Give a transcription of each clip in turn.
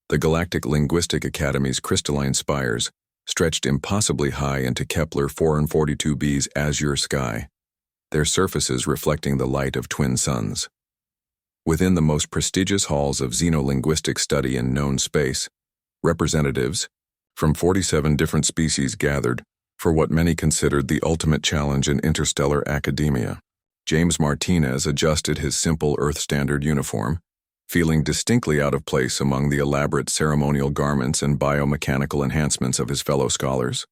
The Galactic Linguistic Academy's crystalline spires stretched impossibly high into Kepler 442b's azure sky, their surfaces reflecting the light of twin suns. Within the most prestigious halls of xenolinguistic study in known space, representatives from 47 different species gathered for what many considered the ultimate challenge in interstellar academia. James Martinez adjusted his simple Earth Standard uniform, feeling distinctly out of place among the elaborate ceremonial garments and biomechanical enhancements of his fellow scholars.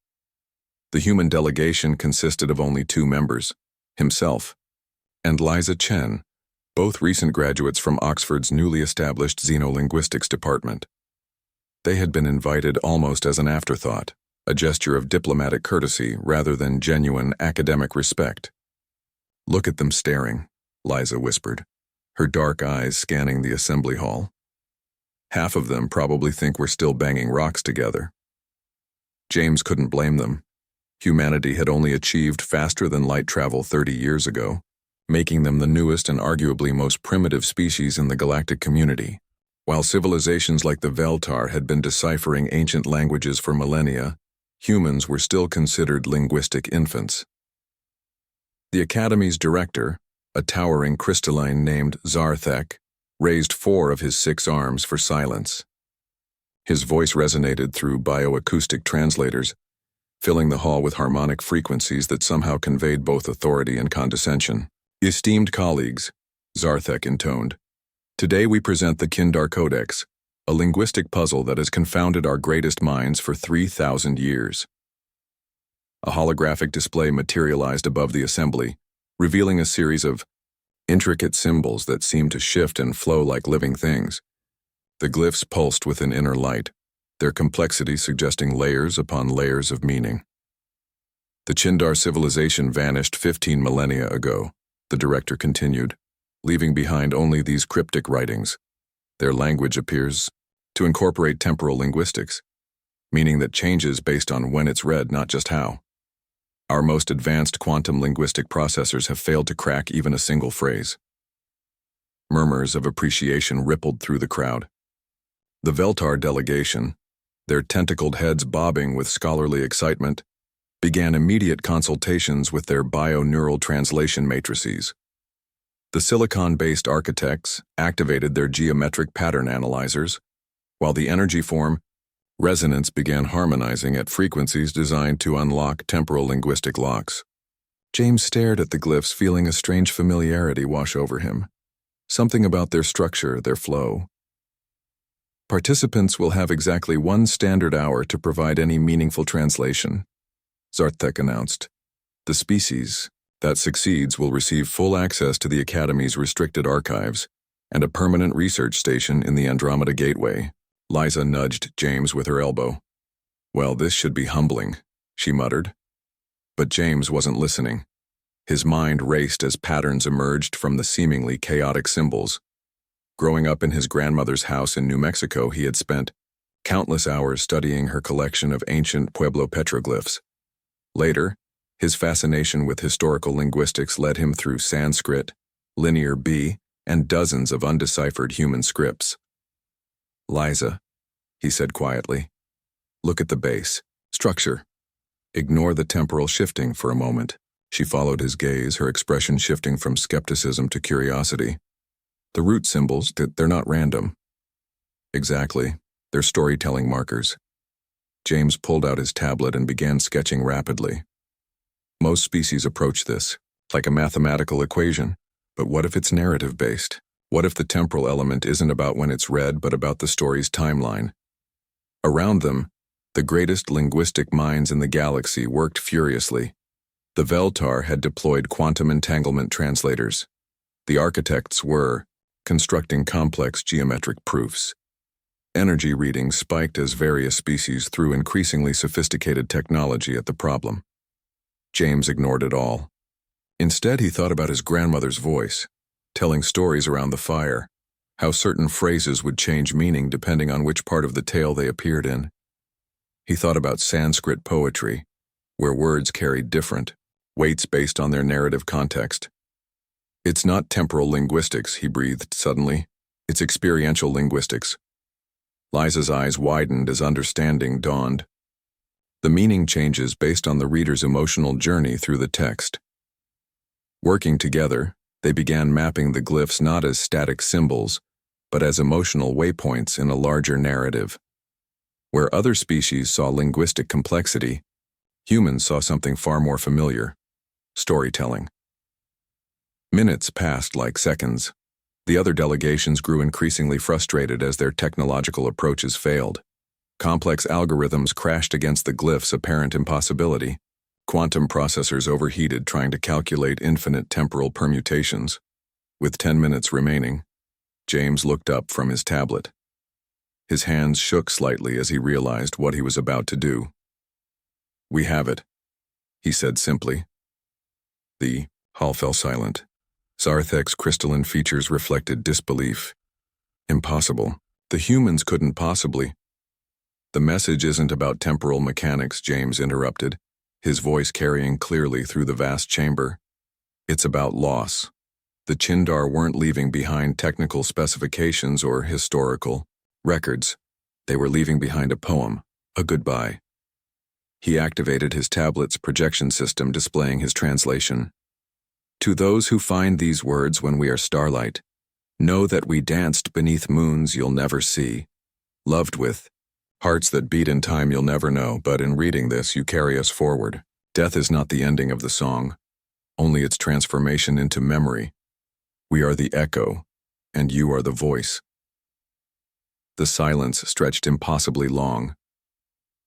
The human delegation consisted of only 2 members, himself and Liza Chen, both recent graduates from Oxford's newly established xenolinguistics department. They had been invited almost as an afterthought, a gesture of diplomatic courtesy rather than genuine academic respect. "Look at them staring," Liza whispered, her dark eyes scanning the assembly hall. "Half of them probably think we're still banging rocks together." James couldn't blame them. Humanity had only achieved faster than light travel 30 years ago, making them the newest and arguably most primitive species in the galactic community. While civilizations like the Veltar had been deciphering ancient languages for millennia, humans were still considered linguistic infants. The Academy's director, a towering crystalline named Zarthek, raised 4 of his 6 arms for silence. His voice resonated through bioacoustic translators, filling the hall with harmonic frequencies that somehow conveyed both authority and condescension. "Esteemed colleagues," Zarthek intoned, "today we present the Chindar Codex, a linguistic puzzle that has confounded our greatest minds for 3,000 years. A holographic display materialized above the assembly, revealing a series of intricate symbols that seemed to shift and flow like living things. The glyphs pulsed with an inner light, their complexity suggesting layers upon layers of meaning. The Chindar civilization vanished 15 millennia ago, the director continued, leaving behind only these cryptic writings. Their language appears to incorporate temporal linguistics, meaning that changes based on when it's read, not just how. Our most advanced quantum linguistic processors have failed to crack even a single phrase." Murmurs of appreciation rippled through the crowd. The Veltar delegation, their tentacled heads bobbing with scholarly excitement, began immediate consultations with their bio-neural translation matrices. The silicon-based architects activated their geometric pattern analyzers, while the energy form resonance began harmonizing at frequencies designed to unlock temporal linguistic locks. James stared at the glyphs, feeling a strange familiarity wash over him. Something about their structure, their flow. "Participants will have exactly 1 standard hour to provide any meaningful translation," Zarthek announced. "The species that succeeds will receive full access to the Academy's restricted archives and a permanent research station in the Andromeda Gateway." Liza nudged James with her elbow. "Well, this should be humbling," she muttered. But James wasn't listening. His mind raced as patterns emerged from the seemingly chaotic symbols. Growing up in his grandmother's house in New Mexico, he had spent countless hours studying her collection of ancient Pueblo petroglyphs. Later, his fascination with historical linguistics led him through Sanskrit, Linear B, and dozens of undeciphered human scripts. "Liza," he said quietly, "look at the base structure. Ignore the temporal shifting for a moment." She followed his gaze, her expression shifting from skepticism to curiosity. "The root symbols, they're not random." "Exactly. They're storytelling markers." James pulled out his tablet and began sketching rapidly. "Most species approach this like a mathematical equation, but what if it's narrative-based? What if the temporal element isn't about when it's read, but about the story's timeline?" Around them, the greatest linguistic minds in the galaxy worked furiously. The Veltar had deployed quantum entanglement translators. The architects were constructing complex geometric proofs. Energy readings spiked as various species threw increasingly sophisticated technology at the problem. James ignored it all. Instead, he thought about his grandmother's voice, telling stories around the fire, how certain phrases would change meaning depending on which part of the tale they appeared in. He thought about Sanskrit poetry, where words carried different weights based on their narrative context. "It's not temporal linguistics," he breathed suddenly. "It's experiential linguistics. Liza's eyes widened as understanding dawned. The meaning changes based on the reader's emotional journey through the text. Working together, they began mapping the glyphs not as static symbols, but as emotional waypoints in a larger narrative. Where other species saw linguistic complexity, humans saw something far more familiar: storytelling. Minutes passed like seconds. The other delegations grew increasingly frustrated as their technological approaches failed. Complex algorithms crashed against the glyphs' apparent impossibility. Quantum processors overheated trying to calculate infinite temporal permutations. With 10 minutes remaining, James looked up from his tablet. His hands shook slightly as he realized what he was about to do. "We have it," he said simply. The hall fell silent. Zarthek's crystalline features reflected disbelief. "Impossible. The humans couldn't possibly—" "The message isn't about temporal mechanics," James interrupted, his voice carrying clearly through the vast chamber. "It's about loss. The Chindar weren't leaving behind technical specifications or historical records. They were leaving behind a poem, a goodbye." He activated his tablet's projection system, displaying his translation. "To those who find these words when we are starlight, know that we danced beneath moons you'll never see, loved with hearts that beat in time you'll never know, but in reading this you carry us forward. Death is not the ending of the song, only its transformation into memory. We are the echo, and you are the voice." The silence stretched impossibly long.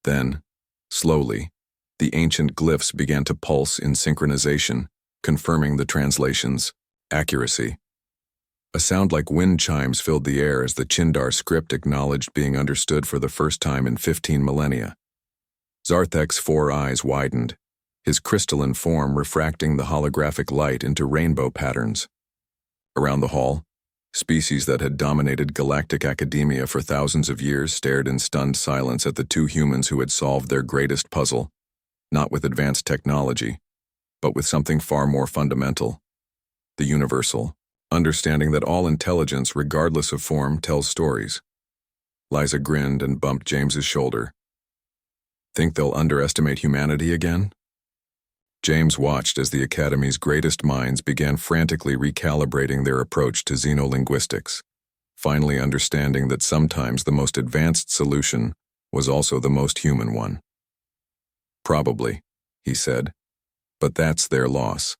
Then, slowly, the ancient glyphs began to pulse in synchronization, confirming the translation's accuracy. A sound like wind chimes filled the air as the Chindar script acknowledged being understood for the first time in 15 millennia. Zarthek's 4 eyes widened, his crystalline form refracting the holographic light into rainbow patterns. Around the hall, species that had dominated galactic academia for thousands of years stared in stunned silence at the 2 humans who had solved their greatest puzzle, not with advanced technology, but with something far more fundamental: the universal understanding that all intelligence, regardless of form, tells stories. Liza grinned and bumped James's shoulder. "Think they'll underestimate humanity again?" James watched as the Academy's greatest minds began frantically recalibrating their approach to xenolinguistics, finally understanding that sometimes the most advanced solution was also the most human one. "Probably," he said, "but that's their loss.